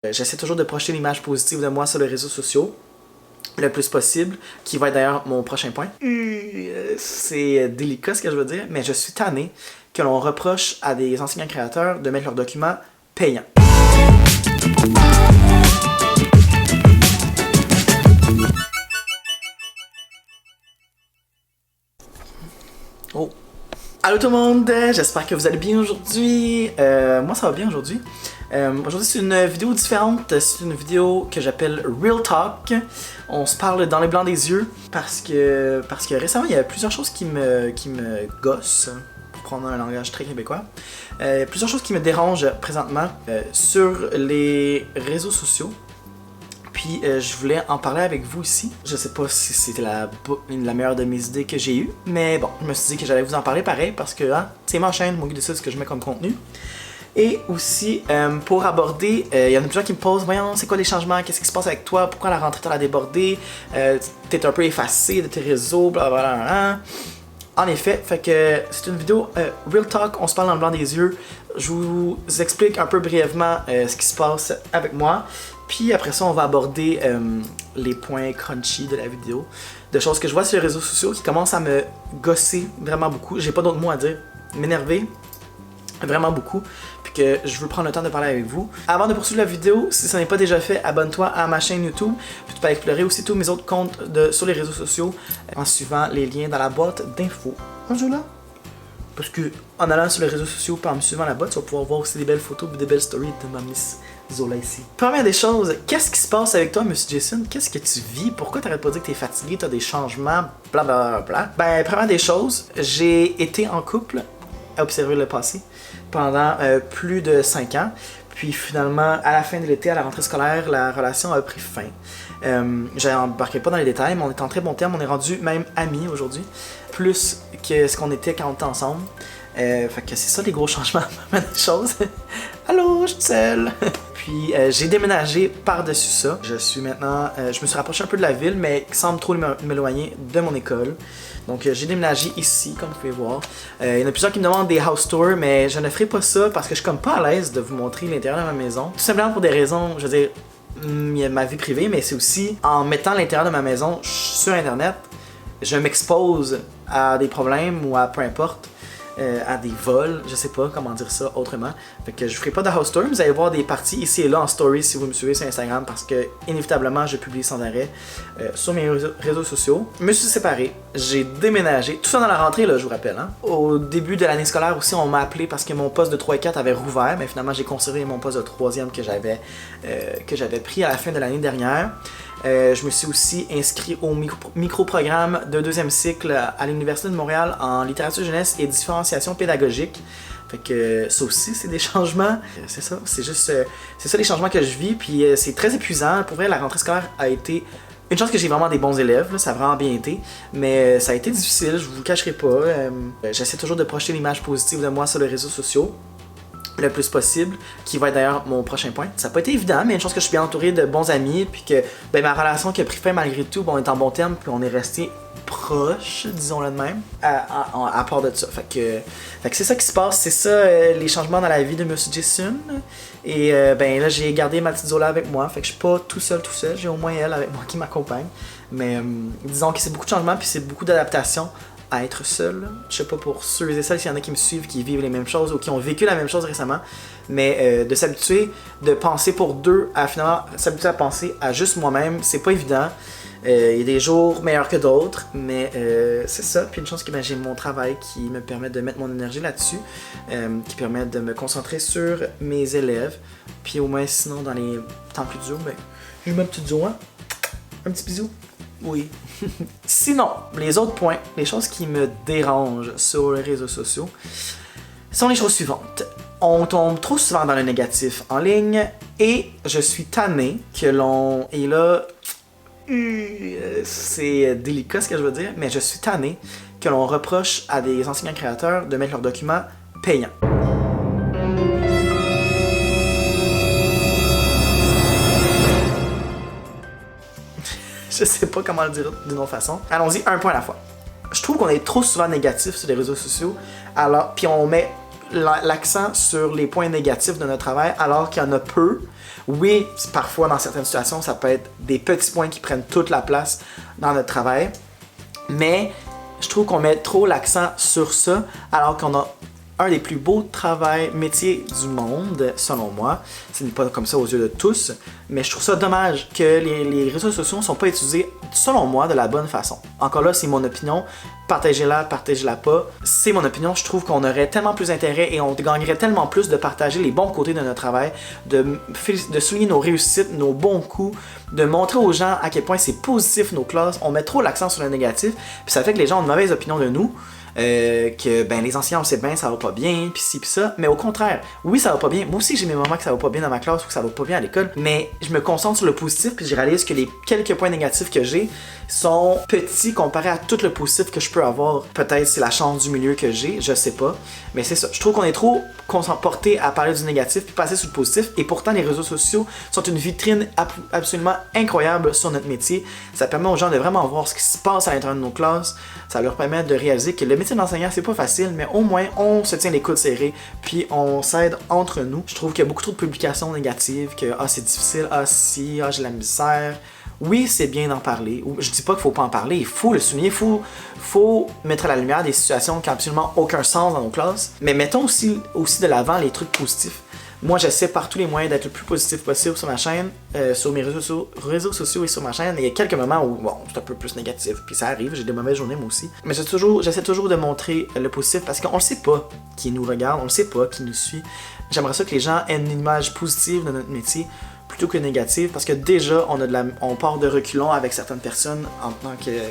J'essaie toujours de projeter l'image positive de moi sur les réseaux sociaux le plus possible, qui va être d'ailleurs mon prochain point. C'est délicat ce que je veux dire, mais je suis tanné que l'on reproche à des enseignants créateurs de mettre leurs documents payants. Oh. Allô tout le monde, j'espère que vous allez bien aujourd'hui. Moi ça va bien aujourd'hui. Aujourd'hui c'est une vidéo différente, c'est une vidéo que j'appelle Real Talk. On se parle dans les blancs des yeux parce que récemment il y a plusieurs choses qui me gossent, pour prendre un langage très québécois. Plusieurs choses qui me dérangent présentement sur les réseaux sociaux. Puis je voulais en parler avec vous ici. Je sais pas si c'était la meilleure de mes idées que j'ai eues, mais bon, je me suis dit que j'allais vous en parler pareil parce que c'est ma chaîne, moi qui décide ce que je mets comme contenu. Et aussi, pour aborder, il y en a plusieurs qui me posent, voyons, c'est quoi les changements, qu'est-ce qui se passe avec toi, pourquoi la rentrée t'en a débordé, t'es un peu effacé de tes réseaux, blablabla. En effet, fait que c'est une vidéo Real Talk, on se parle dans le blanc des yeux. Je vous explique un peu brièvement ce qui se passe avec moi. Puis après ça, on va aborder les points crunchy de la vidéo, de choses que je vois sur les réseaux sociaux qui commencent à me gosser vraiment beaucoup. J'ai pas d'autres mots à dire. M'énerver vraiment beaucoup. Puis que je veux prendre le temps de parler avec vous. Avant de poursuivre la vidéo, si ce n'est pas déjà fait, abonne-toi à ma chaîne YouTube. Puis tu peux explorer aussi tous mes autres comptes sur les réseaux sociaux en suivant les liens dans la boîte d'infos. Bonjour là. Parce que en allant sur les réseaux sociaux et en me suivant la boîte, tu vas pouvoir voir aussi des belles photos et des belles stories de ma Miss Zola ici. Première des choses, qu'est-ce qui se passe avec toi, Monsieur Jason? Qu'est-ce que tu vis? Pourquoi t'arrêtes pas de dire que t'es fatigué, t'as des changements, blablabla? Ben, première des choses, j'ai été en couple, à observer le passé, pendant plus de 5 ans. Puis finalement, à la fin de l'été, à la rentrée scolaire, la relation a pris fin. J'embarquerai pas dans les détails, mais on est en très bon terme, on est rendu même amis aujourd'hui, plus que ce qu'on était quand on était ensemble. Fait que c'est ça les gros changements, des choses. Allô, je suis seule. Puis j'ai déménagé par-dessus ça. Je suis maintenant, je me suis rapproché un peu de la ville, mais sans trop m'éloigner de mon école. Donc j'ai déménagé ici, comme vous pouvez voir. Il y en a plusieurs qui me demandent des house tours, mais je ne ferai pas ça parce que je suis comme pas à l'aise de vous montrer l'intérieur de ma maison. Tout simplement pour des raisons, je veux dire, il y a ma vie privée, mais c'est aussi en mettant l'intérieur de ma maison sur internet, je m'expose à des problèmes ou à peu importe. À des vols, je sais pas comment dire ça autrement. Fait que je ferai pas de house tour, vous allez voir des parties ici et là en story si vous me suivez sur Instagram parce que inévitablement je publie sans arrêt sur mes réseaux sociaux. Je me suis séparé, j'ai déménagé, tout ça dans la rentrée là, je vous rappelle. Au début de l'année scolaire aussi, on m'a appelé parce que mon poste de 3 et 4 avait rouvert, mais finalement j'ai conservé mon poste de 3e que j'avais pris à la fin de l'année dernière. Je me suis aussi inscrit au micro-programme de 2e cycle à l'Université de Montréal en littérature jeunesse et différenciation pédagogique. Fait que ça aussi, c'est des changements. C'est ça, c'est juste... c'est ça les changements que je vis, puis c'est très épuisant. Pour vrai, la rentrée scolaire a été... Une chance que j'ai vraiment des bons élèves, là, ça a vraiment bien été, mais ça a été difficile, je vous cacherai pas. J'essaie toujours de projeter l'image positive de moi sur les réseaux sociaux le plus possible, qui va être d'ailleurs mon prochain point. Ça n'a pas été évident, mais une chose que je suis bien entouré de bons amis, puis que ben, ma relation qui a pris fin malgré tout, bon, on est en bon terme, puis on est resté proche, disons-le de même, à part de ça. Fait que c'est ça qui se passe, c'est ça les changements dans la vie de Monsieur Jason. Et ben là, j'ai gardé ma petite Zola avec moi, fait que je suis pas tout seul, j'ai au moins elle avec moi qui m'accompagne. Mais disons que c'est beaucoup de changements, puis c'est beaucoup d'adaptation à être seul. Je sais pas pour ceux et celles s'il y en a qui me suivent, qui vivent les mêmes choses ou qui ont vécu la même chose récemment, mais de s'habituer, de penser pour deux, à finalement s'habituer à penser à juste moi-même, c'est pas évident. Il y a des jours meilleurs que d'autres, mais c'est ça. Puis une chose que ben, j'ai mon travail qui me permet de mettre mon énergie là-dessus, qui permet de me concentrer sur mes élèves. Puis au moins sinon dans les temps plus durs, ben, j'ai ma petite Zola. Un petit bisou. Oui. Sinon, les autres points, les choses qui me dérangent sur les réseaux sociaux, sont les choses suivantes. On tombe trop souvent dans le négatif en ligne et je suis tanné que l'on... Et là, c'est délicat ce que je veux dire, mais je suis tanné que l'on reproche à des enseignants créateurs de mettre leurs documents payants. Je sais pas comment le dire d'une autre façon. Allons-y, un point à la fois. Je trouve qu'on est trop souvent négatif sur les réseaux sociaux, alors puis on met l'accent sur les points négatifs de notre travail alors qu'il y en a peu. Oui, parfois dans certaines situations, ça peut être des petits points qui prennent toute la place dans notre travail, mais je trouve qu'on met trop l'accent sur ça alors qu'on a un des plus beaux métiers du monde, selon moi. Ce n'est pas comme ça aux yeux de tous, mais je trouve ça dommage que les réseaux sociaux ne sont pas utilisés, selon moi, de la bonne façon. Encore là, c'est mon opinion. Partagez-la, partagez-la pas. C'est mon opinion. Je trouve qu'on aurait tellement plus d'intérêt et on gagnerait tellement plus de partager les bons côtés de notre travail, de souligner nos réussites, nos bons coups, de montrer aux gens à quel point c'est positif nos classes. On met trop l'accent sur le négatif, puis ça fait que les gens ont une mauvaise opinion de nous. Que ben les enseignants on sait bien ça va pas bien puis ci puis ça, mais au contraire oui ça va pas bien, moi aussi j'ai mes moments que ça va pas bien dans ma classe ou que ça va pas bien à l'école, mais je me concentre sur le positif puis je réalise que les quelques points négatifs que j'ai sont petits comparés à tout le positif que je peux avoir. Peut-être c'est la chance du milieu que j'ai, je sais pas, mais c'est ça, je trouve qu'on est trop porté à parler du négatif puis passer sur le positif, et pourtant les réseaux sociaux sont une vitrine absolument incroyable sur notre métier. Ça permet aux gens de vraiment voir ce qui se passe à l'intérieur de nos classes, ça leur permet de réaliser que le métier d'enseignant, c'est pas facile, mais au moins, on se tient les coudes serrés, puis on s'aide entre nous. Je trouve qu'il y a beaucoup trop de publications négatives, que « Ah, c'est difficile, ah, si, ah, j'ai la misère ». Oui, c'est bien d'en parler. Je dis pas qu'il faut pas en parler, il faut le souligner, il faut mettre à la lumière des situations qui n'ont absolument aucun sens dans nos classes, mais mettons aussi de l'avant les trucs positifs. Moi, j'essaie par tous les moyens d'être le plus positif possible sur ma chaîne, sur mes réseaux sociaux et sur ma chaîne. Il y a quelques moments où, bon, c'est un peu plus négatif, puis ça arrive, j'ai des mauvaises journées moi aussi. Mais j'essaie toujours de montrer le positif parce qu'on ne sait pas qui nous regarde, on ne sait pas qui nous suit. J'aimerais ça que les gens aient une image positive de notre métier plutôt que négative, parce que déjà, on part de reculons avec certaines personnes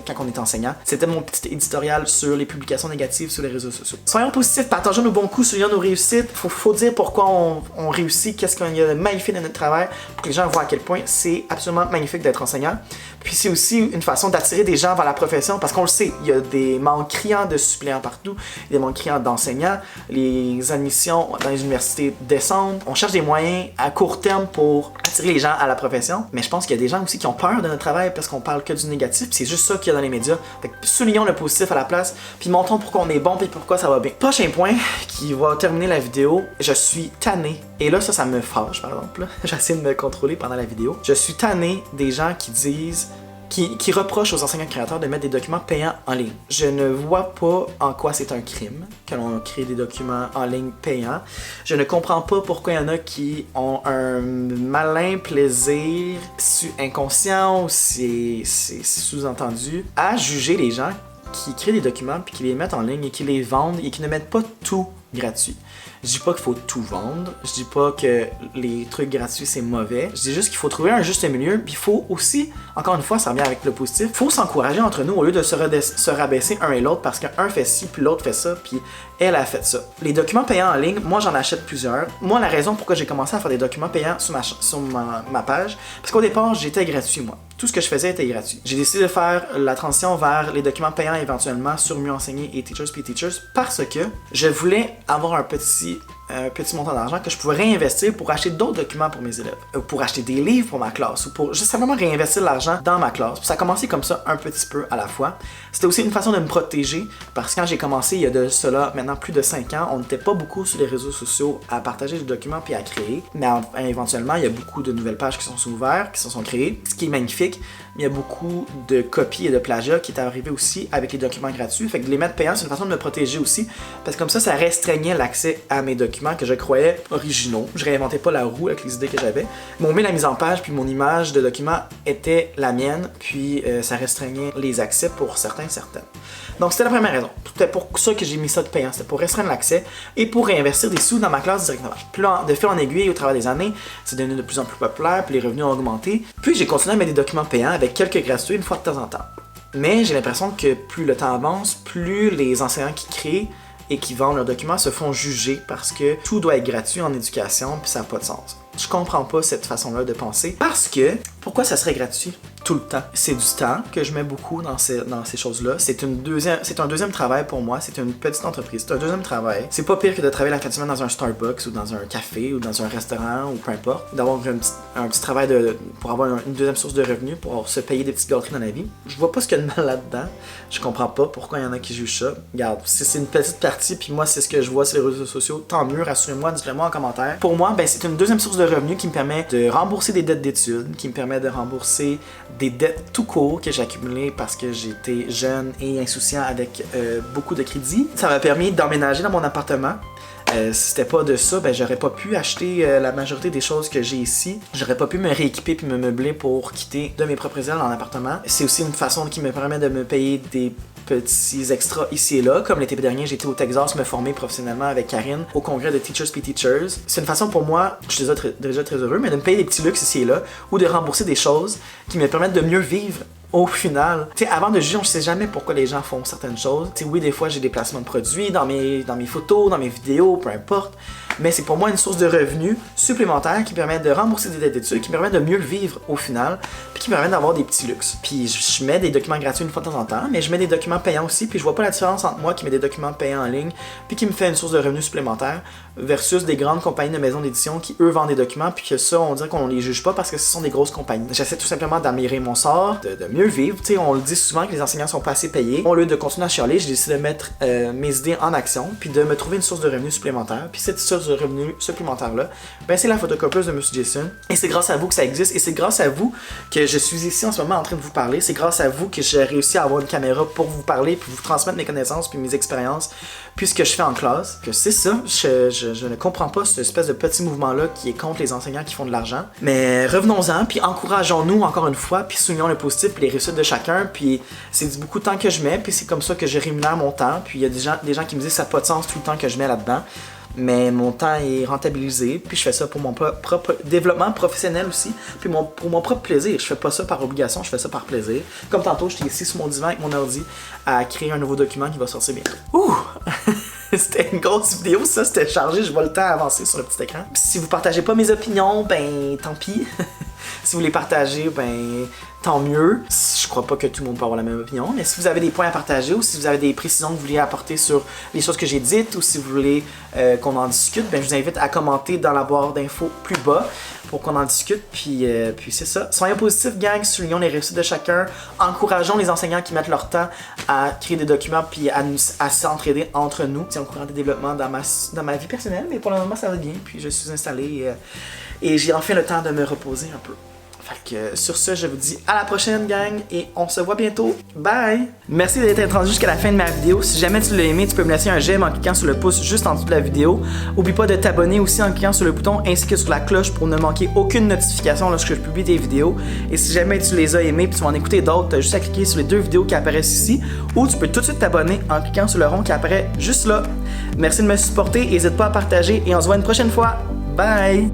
quand on est enseignant. C'était mon petit éditorial sur les publications négatives sur les réseaux sociaux. Soyons positifs, partageons nos bons coups, soulignons nos réussites. Faut dire pourquoi on réussit, qu'est-ce qu'il y a de magnifique dans notre travail, pour que les gens voient à quel point c'est absolument magnifique d'être enseignant. Puis c'est aussi une façon d'attirer des gens vers la profession, parce qu'on le sait, il y a des manques criants de suppléants partout, il y a des manques criants d'enseignants, les admissions dans les universités descendent. On cherche des moyens à court terme pour attirer les gens à la profession, mais je pense qu'il y a des gens aussi qui ont peur de notre travail parce qu'on parle que du négatif, c'est juste ça qu'il y a dans les médias. Fait que soulignons le positif à la place, puis montrons pourquoi on est bon et pourquoi ça va bien. Prochain point qui va terminer la vidéo, je suis tanné, et là ça me fâche par exemple, j'essaie de me contrôler pendant la vidéo. Je suis tanné des gens qui disent qui reproche aux enseignants créateurs de mettre des documents payants en ligne. Je ne vois pas en quoi c'est un crime que l'on crée des documents en ligne payants. Je ne comprends pas pourquoi il y en a qui ont un malin plaisir, inconscient ou c'est sous-entendu, à juger les gens qui créent des documents puis qui les mettent en ligne et qui les vendent et qui ne mettent pas tout gratuit. Je dis pas qu'il faut tout vendre, je dis pas que les trucs gratuits c'est mauvais, je dis juste qu'il faut trouver un juste milieu, puis il faut aussi, encore une fois ça revient avec le positif, il faut s'encourager entre nous au lieu de se rabaisser un et l'autre parce qu'un fait ci puis l'autre fait ça puis elle a fait ça. Les documents payants en ligne, moi j'en achète plusieurs. Moi la raison pourquoi j'ai commencé à faire des documents payants sur ma page, parce qu'au départ j'étais gratuit moi. Tout ce que je faisais était gratuit. J'ai décidé de faire la transition vers les documents payants éventuellement sur Mieux Enseigner et Teachers Pay Teachers parce que je voulais avoir un petit montant d'argent que je pouvais réinvestir pour acheter d'autres documents pour mes élèves, pour acheter des livres pour ma classe ou pour juste simplement réinvestir l'argent dans ma classe. Puis ça a commencé comme ça un petit peu à la fois. C'était aussi une façon de me protéger parce que quand j'ai commencé il y a de cela maintenant plus de 5 ans, on n'était pas beaucoup sur les réseaux sociaux à partager des documents puis à créer, mais éventuellement il y a beaucoup de nouvelles pages qui sont ouvertes, qui se sont créées, ce qui est magnifique. Il y a beaucoup de copies et de plagiat qui est arrivé aussi avec les documents gratuits. Fait que de les mettre payants, c'est une façon de me protéger aussi. Parce que comme ça restreignait l'accès à mes documents que je croyais originaux. Je réinventais pas la roue avec les idées que j'avais. Mais la mise en page puis mon image de document était la mienne. Puis ça restreignait les accès pour certaines. Donc c'était la première raison. C'était pour ça que j'ai mis ça de payant. C'était pour restreindre l'accès et pour réinvestir des sous dans ma classe directement. Puis là, de fil en aiguille, au travers des années, c'est devenu de plus en plus populaire, puis les revenus ont augmenté. Puis j'ai continué à mettre des documents payants avec quelques gratuits une fois de temps en temps. Mais j'ai l'impression que plus le temps avance, plus les enseignants qui créent et qui vendent leurs documents se font juger parce que tout doit être gratuit en éducation, puis ça n'a pas de sens. Je comprends pas cette façon-là de penser parce que pourquoi ça serait gratuit tout le temps? C'est du temps que je mets beaucoup dans ces choses-là. C'est un deuxième travail pour moi. C'est une petite entreprise. C'est un deuxième travail. C'est pas pire que de travailler la fin de semaine dans un Starbucks ou dans un café ou dans un restaurant ou peu importe. D'avoir un petit travail pour avoir une deuxième source de revenus, pour se payer des petites gâteries dans la vie. Je vois pas ce qu'il y a de mal là-dedans. Je comprends pas pourquoi il y en a qui jugent ça. Regarde, si c'est une petite partie, puis moi c'est ce que je vois sur les réseaux sociaux, tant mieux, rassurez-moi, dites-le-moi en commentaire. Pour moi, ben, c'est une deuxième source de revenus qui me permet de rembourser des dettes d'études, qui me permet de rembourser des dettes tout court que j'ai accumulées parce que j'étais jeune et insouciant avec beaucoup de crédits. Ça m'a permis d'emménager dans mon appartement. Si c'était pas de ça, ben j'aurais pas pu acheter la majorité des choses que j'ai ici. J'aurais pas pu me rééquiper puis me meubler pour quitter de mes propres ailes en appartement. C'est aussi une façon qui me permet de me payer des petits extras ici et là. Comme l'été dernier, j'étais au Texas me former professionnellement avec Karine au congrès de Teachers Pay Teachers. C'est une façon pour moi, je suis déjà très heureux, mais de me payer des petits luxes ici et là ou de rembourser des choses qui me permettent de mieux vivre. Au final, tu sais, avant de juger, on ne sait jamais pourquoi les gens font certaines choses. Tu sais, oui, des fois, j'ai des placements de produits dans mes photos, dans mes vidéos, peu importe. Mais c'est pour moi une source de revenus supplémentaire qui permet de rembourser des dettes d'études, qui permet de mieux vivre au final, puis qui permet d'avoir des petits luxes. Puis je mets des documents gratuits une fois de temps en temps, mais je mets des documents payants aussi, puis je vois pas la différence entre moi qui mets des documents payants en ligne, puis qui me fait une source de revenus supplémentaire, versus des grandes compagnies de maisons d'édition qui, eux, vendent des documents, puis que ça, on dirait qu'on les juge pas parce que ce sont des grosses compagnies. J'essaie tout simplement d'améliorer mon sort, de mieux vivre. Tu sais, on le dit souvent que les enseignants sont pas assez payés. Au lieu de continuer à chialer, j'ai décidé de mettre mes idées en action, puis de me trouver une source de revenus supplémentaire. Puis cette source de revenus supplémentaire-là, ben c'est la photocopieuse de M. Jason. Et c'est grâce à vous que ça existe, et c'est grâce à vous que je suis ici en ce moment en train de vous parler. C'est grâce à vous que j'ai réussi à avoir une caméra pour vous parler, puis vous transmettre mes connaissances, puis mes expériences, puis ce que je fais en classe. Que c'est ça, je ne comprends pas cette espèce de petit mouvement-là qui est contre les enseignants qui font de l'argent. Mais revenons-en, puis encourageons-nous encore une fois, puis soulignons le positif, puis les réussites de chacun, puis c'est beaucoup de temps que je mets, puis c'est comme ça que je rémunère mon temps. Puis il y a des gens qui me disent ça n'a pas de sens tout le temps que je mets là-dedans. Mais mon temps est rentabilisé, puis je fais ça pour mon propre développement professionnel aussi, puis pour mon propre plaisir. Je fais pas ça par obligation, je fais ça par plaisir. Comme tantôt, j'étais ici sur mon divan avec mon ordi à créer un nouveau document qui va sortir bientôt. Ouh! C'était une grosse vidéo, ça, c'était chargé, je vois le temps avancer sur le petit écran. Puis si vous partagez pas mes opinions, ben tant pis. Si vous les partagez, ben tant mieux. Je crois pas que tout le monde peut avoir la même opinion, mais si vous avez des points à partager ou si vous avez des précisions que vous voulez apporter sur les choses que j'ai dites ou si vous voulez qu'on en discute, ben je vous invite à commenter dans la barre d'infos plus bas pour qu'on en discute, puis c'est ça. Soyons positifs, gang, soulignons les réussites de chacun, encourageons les enseignants qui mettent leur temps à créer des documents puis à s'entraider entre nous. C'est un courant de développement dans ma vie personnelle, mais pour le moment ça va bien, puis je suis installé et j'ai enfin le temps de me reposer un peu. Fait que sur ce, je vous dis à la prochaine, gang, et on se voit bientôt. Bye! Merci d'être rendu jusqu'à la fin de ma vidéo. Si jamais tu l'as aimé, tu peux me laisser un j'aime en cliquant sur le pouce juste en dessous de la vidéo. Oublie pas de t'abonner aussi en cliquant sur le bouton ainsi que sur la cloche pour ne manquer aucune notification lorsque je publie des vidéos. Et si jamais tu les as aimées et tu vas en écouter d'autres, tu as juste à cliquer sur les 2 vidéos qui apparaissent ici, ou tu peux tout de suite t'abonner en cliquant sur le rond qui apparaît juste là. Merci de me supporter, n'hésite pas à partager et on se voit une prochaine fois. Bye!